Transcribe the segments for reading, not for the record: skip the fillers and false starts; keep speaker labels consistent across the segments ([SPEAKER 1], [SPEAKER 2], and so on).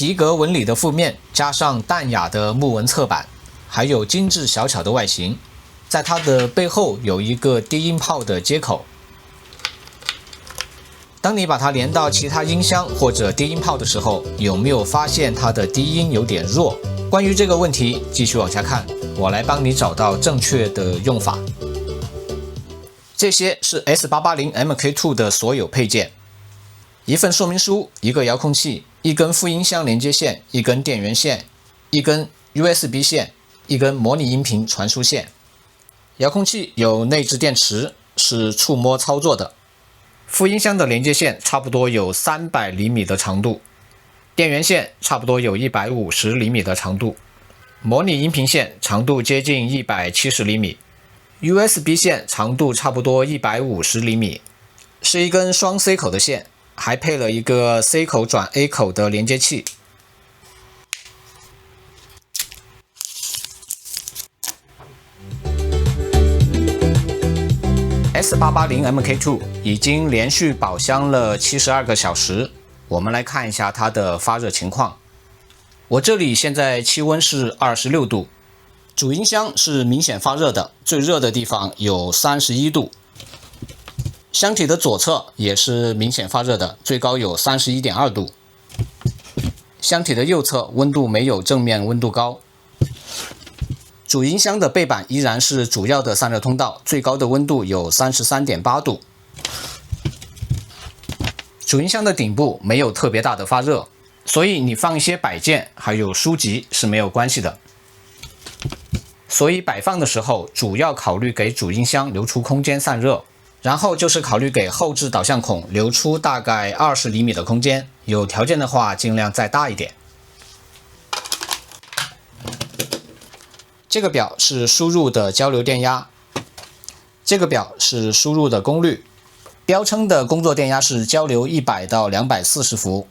[SPEAKER 1] 皮革纹理的覆面，加上淡雅的木纹侧板，还有精致小巧的外形。在它的背后有一个低音炮的接口。当你把它连到其他音箱或者低音炮的时候，有没有发现它的低音有点弱？关于这个问题，继续往下看，我来帮你找到正确的用法。这些是 S880 MK2 的所有配件：一份说明书、一个遥控器、一根副音箱连接线、一根电源线、一根 USB 线、一根模拟音频传输线。遥控器有内置电池，是触摸操作的。副音箱的连接线差不多有300厘米的长度，电源线差不多有150厘米的长度，模拟音频线长度接近170厘米， USB 线长度差不多150厘米，是一根双 C 口的线，还配了一个 C 口转 A 口的连接器。S880 MK2 已经连续保香了72个小时，我们来看一下它的发热情况。我这里现在气温是26度，主音箱是明显发热的，最热的地方有31度。箱体的左侧也是明显发热的，最高有31.2度。箱体的右侧温度没有正面温度高。主音箱的背板依然是主要的散热通道，最高的温度有33.8度。主音箱的顶部没有特别大的发热，所以你放一些摆件还有书籍是没有关系的。所以摆放的时候主要考虑给主音箱留出空间散热，然后就是考虑给后置导向孔留出大概20厘米的空间，有条件的话尽量再大一点。这个表是输入的交流电压，这个表是输入的功率，标称的工作电压是交流100到240伏，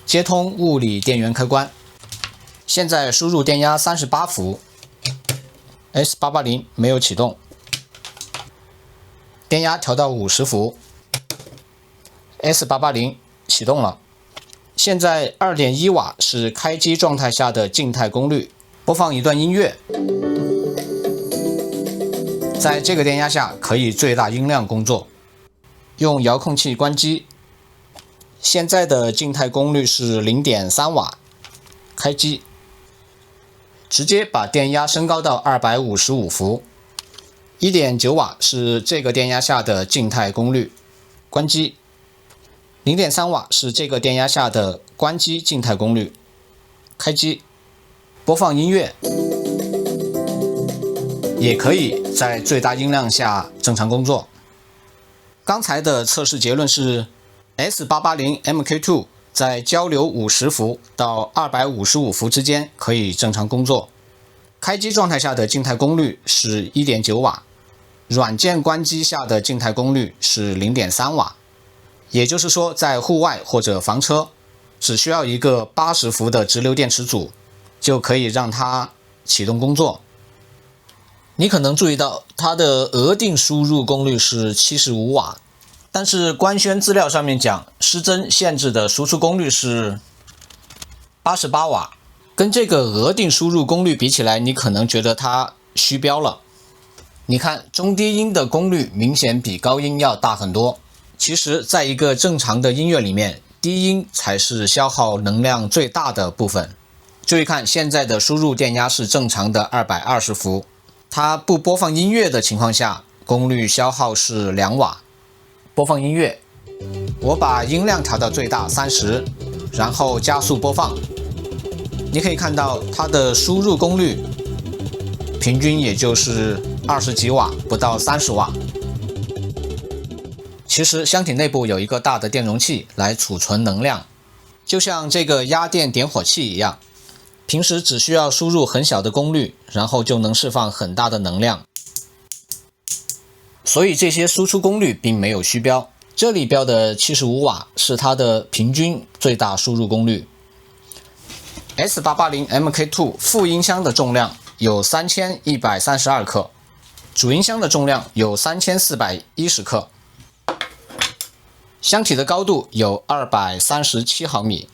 [SPEAKER 1] 接通物理电源开关。现在输入电压38伏 ，S880 没有启动，电压调到50伏 ，S880 启动了。现在 2.1 瓦是开机状态下的静态功率，播放一段音乐。在这个电压下可以最大音量工作，用遥控器关机。现在的静态功率是 0.3 瓦，开机。直接把电压升高到255伏。1.9 瓦是这个电压下的静态功率，关机。0.3 瓦是这个电压下的关机静态功率，开机。播放音乐。也可以在最大音量下正常工作。刚才的测试结论是 S880 MK2 在交流50伏到255伏之间可以正常工作。开机状态下的静态功率是 1.9 瓦，软件关机下的静态功率是 0.3 瓦。也就是说，在户外或者房车，只需要一个80伏的直流电池组，就可以让它启动工作。你可能注意到它的额定输入功率是75瓦，但是官宣资料上面讲失真限制的输出功率是88瓦，跟这个额定输入功率比起来，你可能觉得它虚标了。你看中低音的功率明显比高音要大很多。其实在一个正常的音乐里面，低音才是消耗能量最大的部分。注意看现在的输入电压是正常的220伏。它不播放音乐的情况下，功率消耗是2瓦。播放音乐，我把音量调到最大30，然后加速播放。你可以看到它的输入功率平均也就是20几瓦，不到30瓦。其实箱体内部有一个大的电容器来储存能量，就像这个压电点火器一样。平时只需要输入很小的功率，然后就能释放很大的能量。所以这些输出功率并没有虚标，这里标的75瓦是它的平均最大输入功率。S880 MK2 副音箱的重量有3132克，主音箱的重量有3410克，箱体的高度有237毫米。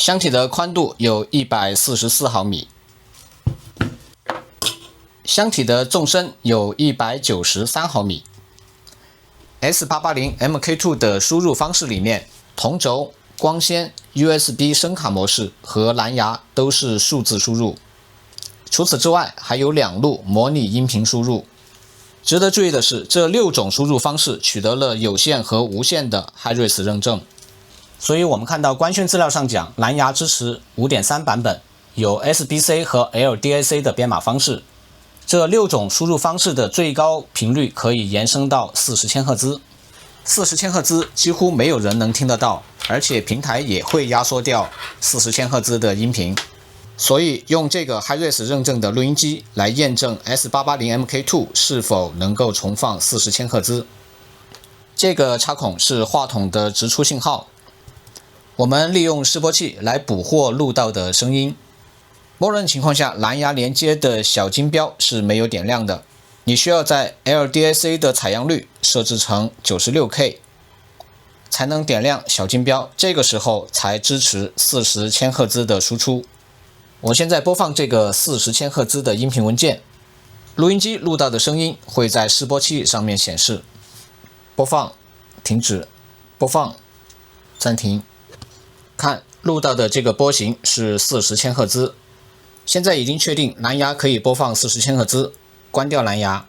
[SPEAKER 1] 箱体的宽度有144毫米，箱体的纵深有193毫米。S880 MK2 的输入方式里面，同轴、光纤、USB 声卡模式和蓝牙都是数字输入。除此之外，还有2路模拟音频输入。值得注意的是，这6种输入方式取得了有线和无线的 HiRes 认证。所以我们看到官宣资料上讲，蓝牙支持 5.3 版本，有 SBC 和 LDAC 的编码方式。这6种输入方式的最高频率可以延伸到40千赫兹。40千赫兹几乎没有人能听得到，而且平台也会压缩掉40千赫兹的音频。所以用这个 HiRes 认证的录音机来验证 S880 MK2 是否能够重放40千赫兹。这个插孔是话筒的直出信号，我们利用示波器来捕获录到的声音。默认情况下，蓝牙连接的小金标是没有点亮的，你需要在 LDAC 的采样率设置成 96K 才能点亮小金标，这个时候才支持40千赫兹的输出。我现在播放这个40千赫兹的音频文件，录音机录到的声音会在示波器上面显示。播放，停止，播放，暂停。看，录到的这个波形是40千赫兹。现在已经确定蓝牙可以播放40千赫兹，关掉蓝牙，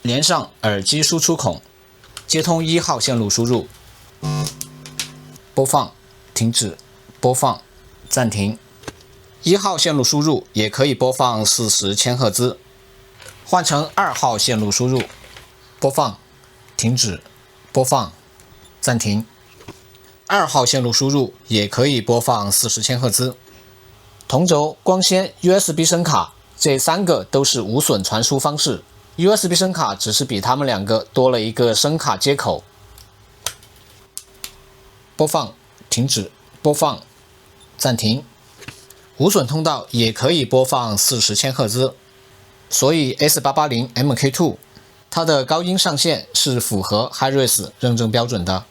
[SPEAKER 1] 连上耳机输出孔，接通1号线路输入。播放，停止，播放，暂停。1号线路输入也可以播放40千赫兹，换成2号线路输入，播放，停止，播放，暂停。2号线路输入也可以播放40千赫兹。同轴、光纤、USB 声卡这3个都是无损传输方式， USB 声卡只是比它们2个多了一个声卡接口。播放，停止，播放，暂停。无损通道也可以播放40千赫兹，所以 S880 MK2 它的高音上限是符合 HiRes 认证标准的。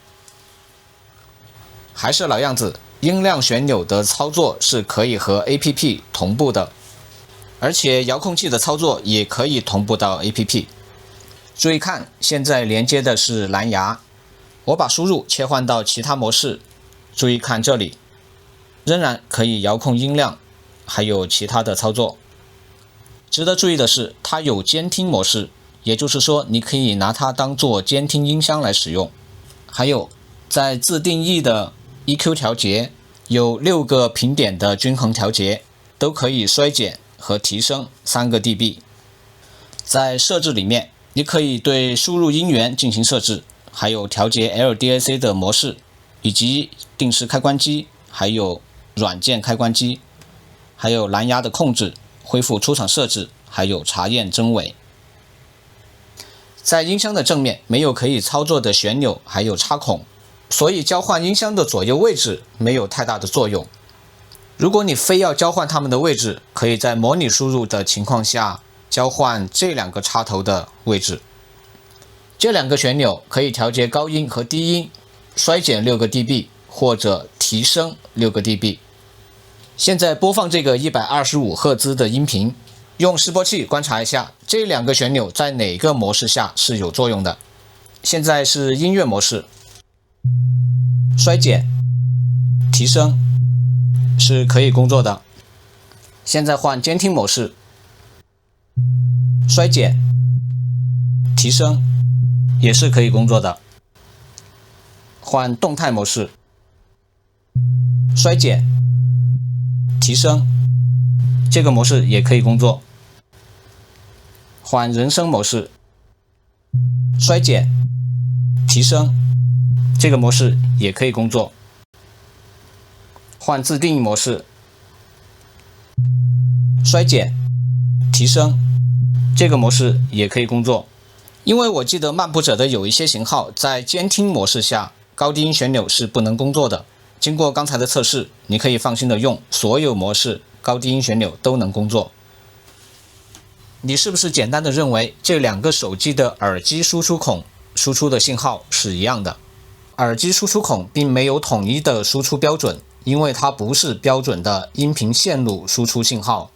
[SPEAKER 1] 还是老样子，音量旋钮的操作是可以和 APP 同步的，而且遥控器的操作也可以同步到 APP。注意看，现在连接的是蓝牙，我把输入切换到其他模式，注意看这里，仍然可以遥控音量，还有其他的操作。值得注意的是，它有监听模式，也就是说你可以拿它当做监听音箱来使用。还有在自定义的 EQ 调节有6个频点的均衡调节，都可以衰减和提升3个 dB。 在设置里面，你可以对输入音源进行设置，还有调节 LDAC 的模式，以及定时开关机，还有软件开关机，还有蓝牙的控制，恢复出厂设置，还有查验真伪。在音箱的正面没有可以操作的旋钮，还有插孔，所以交换音箱的左右位置没有太大的作用。如果你非要交换它们的位置，可以在模拟输入的情况下交换这2个插头的位置。这2个旋钮可以调节高音和低音，衰减6个 dB 或者提升6个 dB。 现在播放这个125赫兹的音频，用示波器观察一下这2个旋钮在哪个模式下是有作用的。现在是音乐模式，衰减、提升是可以工作的。现在换监听模式，衰减、提升也是可以工作的。换动态模式，衰减、提升，这个模式也可以工作。换人声模式，衰减、提升，这个模式也可以工作。换自定义模式，衰减、提升，这个模式也可以工作。因为我记得漫步者的有一些型号在监听模式下，高低音旋钮是不能工作的。经过刚才的测试，你可以放心的用，所有模式高低音旋钮都能工作。你是不是简单的认为这2个手机的耳机输出孔输出的信号是一样的？耳机输出孔并没有统一的输出标准，因为它不是标准的音频线路输出信号。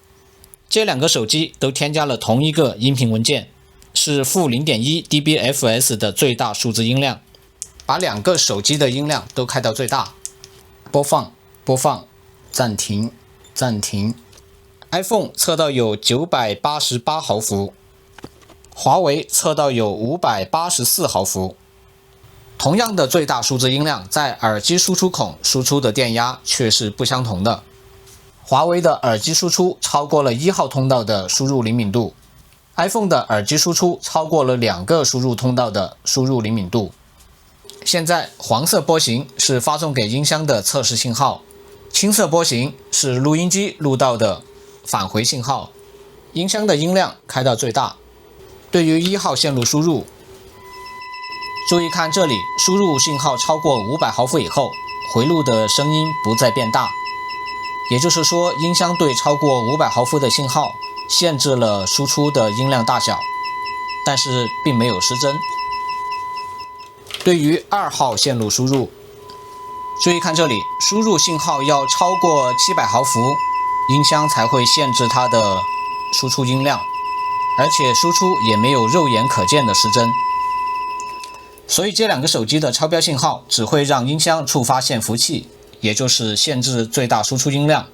[SPEAKER 1] 这两个手机都添加了同一个音频文件，是负 0.1 dBFS 的最大数字音量。把两个手机的音量都开到最大，播放，播放，暂停，暂停。iPhone 测到有988毫伏，华为测到有584毫伏。同样的最大数字音量，在耳机输出孔输出的电压却是不相同的。华为的耳机输出超过了1号通道的输入灵敏度， iPhone 的耳机输出超过了2个输入通道的输入灵敏度。现在黄色波形是发送给音箱的测试信号，青色波形是录音机录到的返回信号。音箱的音量开到最大。对于1号线路输入，注意看这里，输入信号超过500毫伏以后，回路的声音不再变大，也就是说，音箱对超过500毫伏的信号限制了输出的音量大小，但是并没有失真。对于2号线路输入，注意看这里，输入信号要超过700毫伏，音箱才会限制它的输出音量，而且输出也没有肉眼可见的失真。所以这两个手机的超标信号只会让音箱触发限幅器，也就是限制最大输出音量。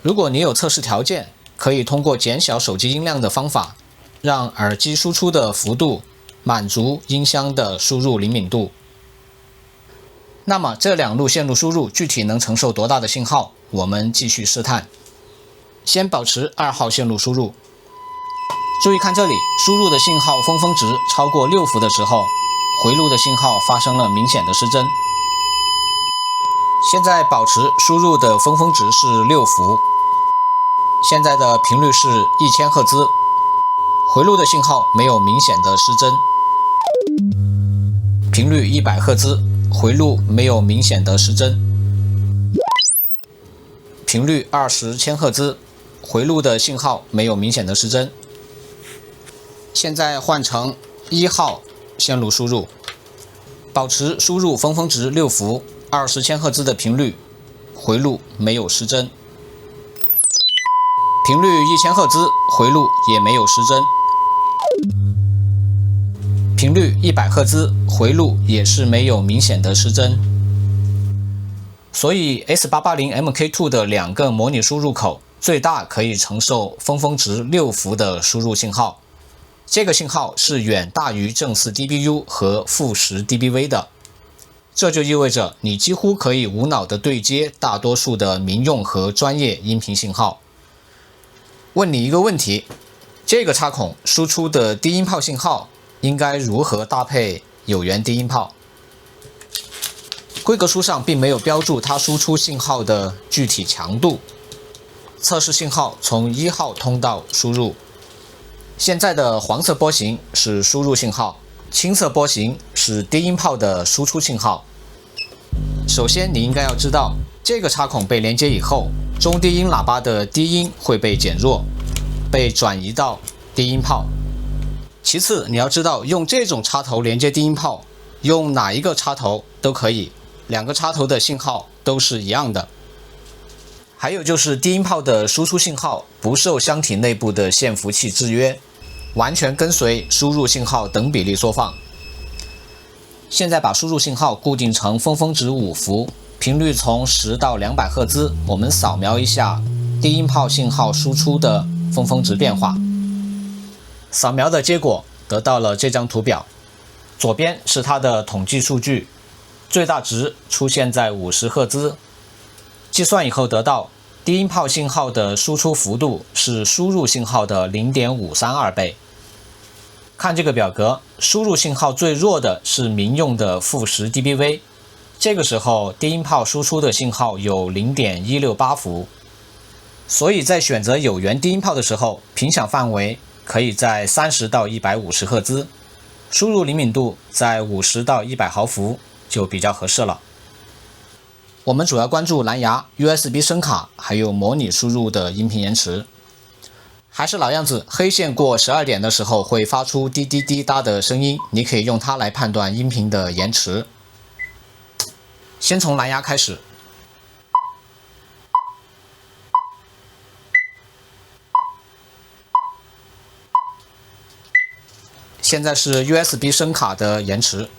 [SPEAKER 1] 如果你有测试条件，可以通过减小手机音量的方法，让耳机输出的幅度满足音箱的输入灵敏度。那么这两路线路输入具体能承受多大的信号？我们继续试探。先保持2号线路输入，注意看这里，输入的信号峰值超过6伏的时候，回路的信号发生了明显的失真。现在保持输入的峰值是6伏，现在的频率是1000赫兹，回路的信号没有明显的失真。频率100赫兹，回路没有明显的失真。频率20千赫兹，回路的信号没有明显的失真。现在换成1号线路输入，保持输入峰值6伏，20千赫兹的频率，回路没有失真。频率1000赫兹，回路也没有失真。频率100赫兹，回路也是没有明显的失真。所以 S880MK2 的2个模拟输入口最大可以承受峰值6伏的输入信号，这个信号是远大于正4 dBu 和负10 dBV 的。这就意味着你几乎可以无脑的对接大多数的民用和专业音频信号。问你一个问题，这个插孔输出的低音炮信号应该如何搭配有源低音炮？规格书上并没有标注它输出信号的具体强度。测试信号从1号通道输入，现在的黄色波形是输入信号，青色波形是低音炮的输出信号。首先你应该要知道，这个插孔被连接以后，中低音喇叭的低音会被减弱，被转移到低音炮。其次你要知道，用这种插头连接低音炮，用哪一个插头都可以，2个插头的信号都是一样的。还有就是低音炮的输出信号不受箱体内部的限幅器制约，完全跟随输入信号等比例缩放。现在把输入信号固定成峰值5伏，频率从10到200赫兹，我们扫描一下低音炮信号输出的峰值变化。扫描的结果得到了这张图表，左边是它的统计数据，最大值出现在50赫兹，计算以后得到低音炮信号的输出幅度是输入信号的 0.532 倍。看这个表格，输入信号最弱的是民用的负10 dBV， 这个时候低音炮输出的信号有 0.168 伏，所以在选择有源低音炮的时候，频响范围可以在30到150赫兹，输入灵敏度在50到100毫伏就比较合适了。我们主要关注蓝牙、USB 声卡还有模拟输入的音频延迟。还是老样子，黑线过12点的时候会发出滴滴滴答的声音，你可以用它来判断音频的延迟。先从蓝牙开始，现在是 USB 声卡的延迟。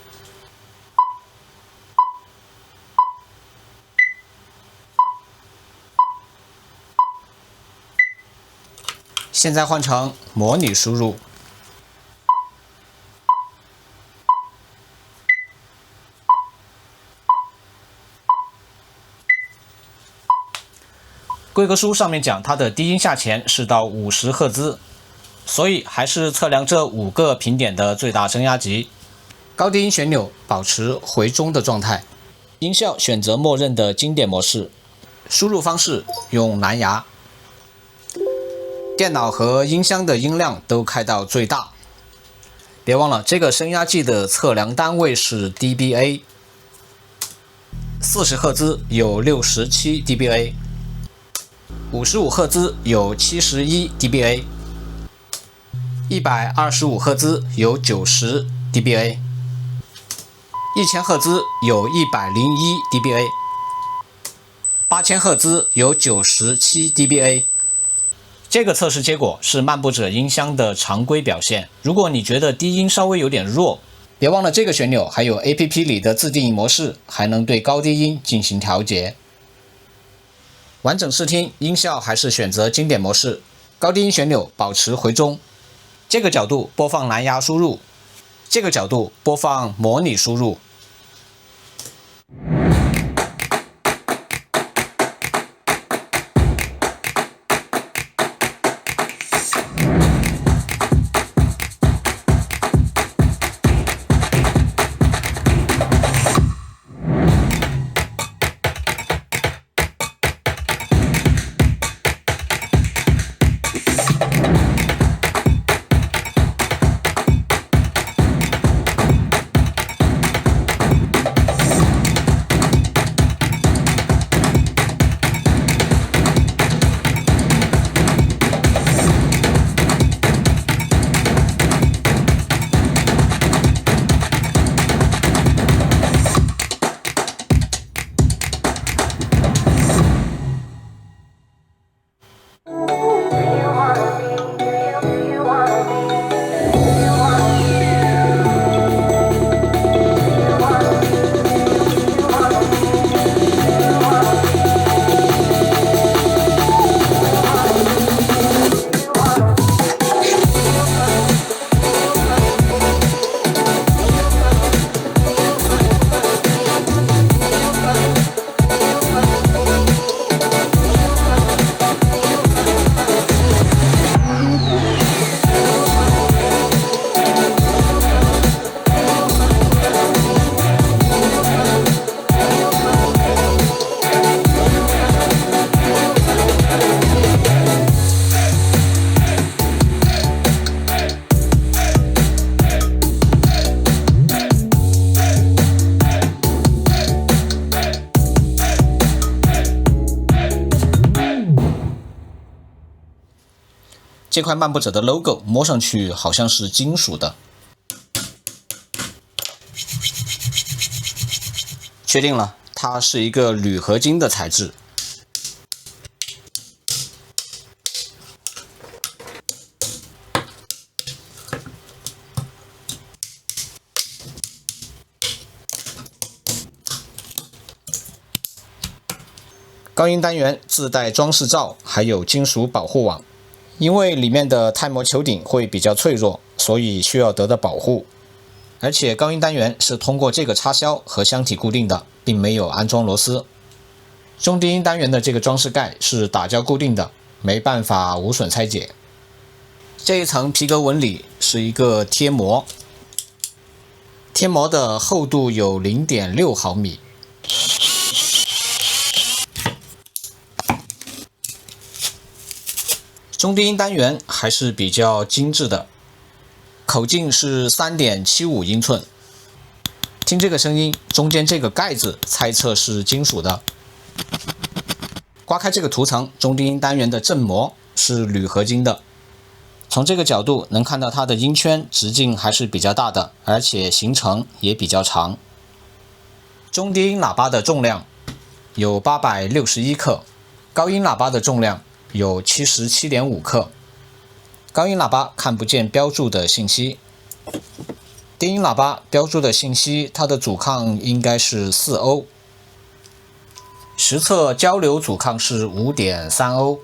[SPEAKER 1] 现在换成模拟输入。规格书上面讲，它的低音下潜是到50赫兹，所以还是测量这5个频点的最大声压级。高低音旋钮保持回中的状态，音效选择默认的经典模式，输入方式用蓝牙。电脑和音箱的音量都开到最大。别忘了，这个声压计的测量单位是 dBA。40赫兹有67 dBA。55赫兹有71 dBA， 125赫兹有90 dBA， 1000赫兹有101 dBA， 8000赫兹有97 dBA。 这个测试结果是漫步者音箱的常规表现。如果你觉得低音稍微有点弱，别忘了这个旋钮还有 APP 里的自定义模式，还能对高低音进行调节。完整试听，音效还是选择经典模式，高低音旋钮保持回中。这个角度播放蓝牙输入，这个角度播放模拟输入。这块漫步者的 logo 摸上去好像是金属的，确定了，它是一个铝合金的材质。高音单元自带装饰罩，还有金属保护网。因为里面的钛膜球顶会比较脆弱，所以需要得到保护。而且高音单元是通过这个插销和箱体固定的，并没有安装螺丝。中低音单元的这个装饰盖是打胶固定的，没办法无损拆解。这一层皮革纹理是一个贴膜，贴膜的厚度有 0.6 毫米。中低音单元还是比较精致的，口径是 3.75 英寸。听这个声音，中间这个盖子猜测是金属的。刮开这个涂层，中低音单元的振膜是铝合金的。从这个角度能看到它的音圈直径还是比较大的，而且行程也比较长。中低音喇叭的重量有861克，高音喇叭的重量有 77.5 克。高音喇叭看不见标注的信息，低音喇叭标注的信息，它的阻抗应该是4欧，实测交流阻抗是5.3欧。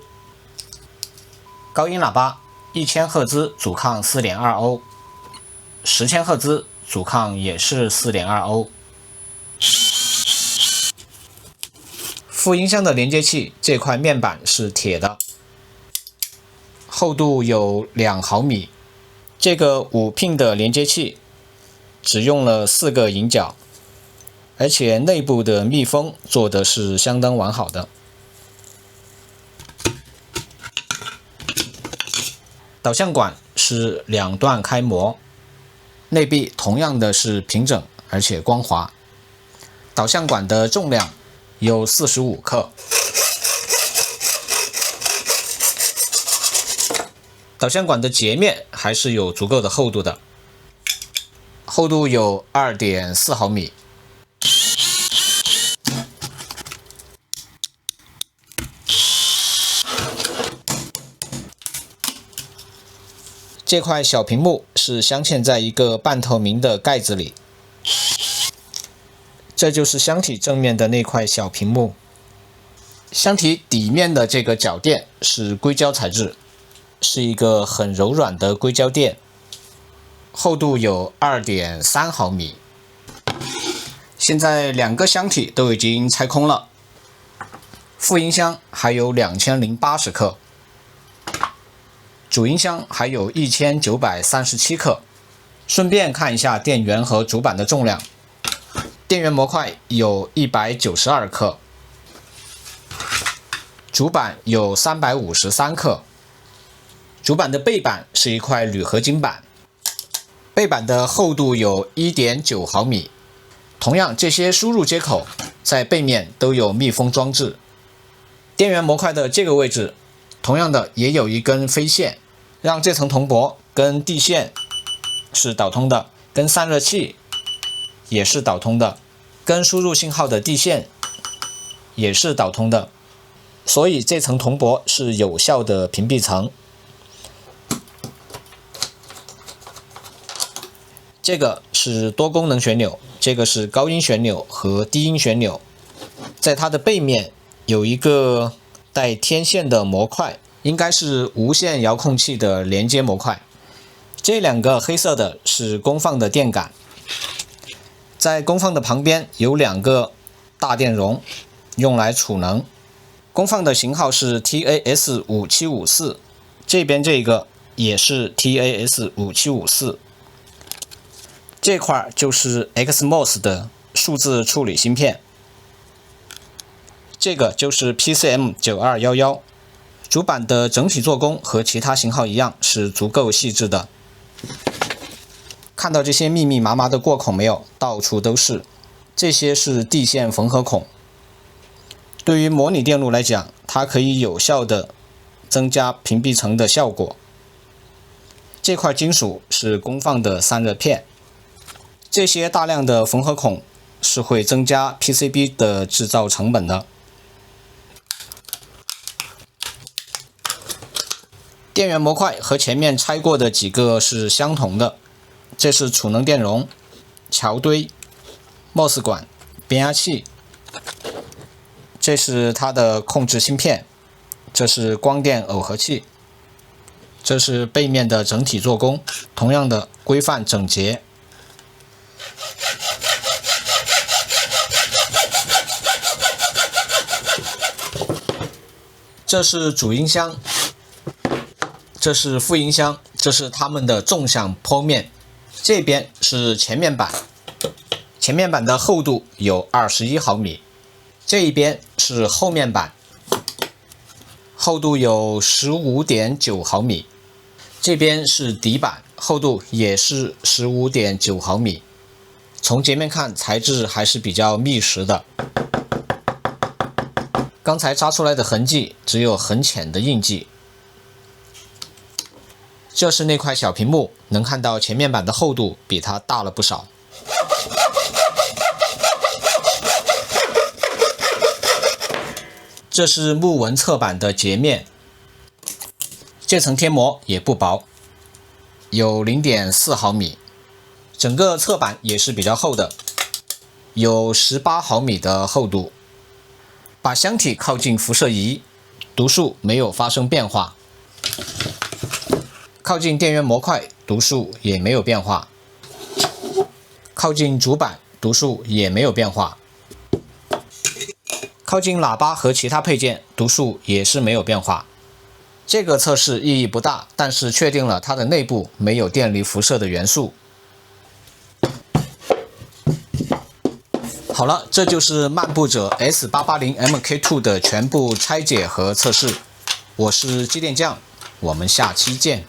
[SPEAKER 1] 高音喇叭1000赫兹阻抗4.2欧，10000赫兹阻抗也是4.2欧。副音箱的连接器这块面板是铁的，厚度有2毫米。这个5 pin 的连接器只用了4个引脚，而且内部的密封做的是相当完好的。导向管是2段开模，内壁同样的是平整而且光滑。导向管的重量有45克。导向管的截面还是有足够的厚度的，厚度有 2.4 毫米。这块小屏幕是镶嵌在一个半透明的盖子里，这就是箱体正面的那块小屏幕。箱体底面的这个脚垫是硅胶材质，是一个很柔软的硅胶垫，厚度有 2.3 毫米。现在2个箱体都已经拆空了，副音箱还有2080克，主音箱还有1937克。顺便看一下电源和主板的重量，电源模块有192克，主板有353克。主板的背板是一块铝合金板，背板的厚度有 1.9 毫米。同样，这些输入接口在背面都有密封装置。电源模块的这个位置，同样的也有一根飞线，让这层铜箔跟地线是导通的，跟散热器也是导通的，跟输入信号的地线也是导通的，所以这层铜箔是有效的屏蔽层。这个是多功能旋钮，这个是高音旋钮和低音旋钮。在它的背面有一个带天线的模块，应该是无线遥控器的连接模块。这2个黑色的是功放的电感，在功放的旁边有2个大电容，用来储能。功放的型号是 TAS5754， 这边这个也是 TAS5754。这块就是 XMOS 的数字处理芯片，这个就是 PCM9211。主板的整体做工和其他型号一样，是足够细致的。看到这些密密麻麻的过孔没有？到处都是，这些是地线缝合孔。对于模拟电路来讲，它可以有效的增加屏蔽层的效果。这块金属是功放的散热片。这些大量的缝合孔是会增加 PCB 的制造成本的。电源模块和前面拆过的几个是相同的，这是储能电容、桥堆、MOS 管、变压器，这是它的控制芯片，这是光电耦合器，这是背面的整体做工，同样的规范整洁。这是主音箱，这是副音箱，这是它们的纵向剖面。这边是前面板，前面板的厚度有21毫米。这一边是后面板，厚度有 15.9 毫米。这边是底板，厚度也是 15.9 毫米。从截面看，材质还是比较密实的。刚才扎出来的痕迹只有很浅的印记。这是那块小屏幕，能看到前面板的厚度比它大了不少。这是木纹侧板的截面，这层贴膜也不薄，有 0.4 毫米。整个侧板也是比较厚的，有18毫米的厚度。把箱体靠近辐射仪，读数没有发生变化。靠近电源模块，读数也没有变化。靠近主板，读数也没有变化。靠近喇叭和其他配件，读数也是没有变化。这个测试意义不大，但是确定了它的内部没有电离辐射的元素。好了，这就是漫步者 S880MK2 的全部拆解和测试。我是机电匠，我们下期见。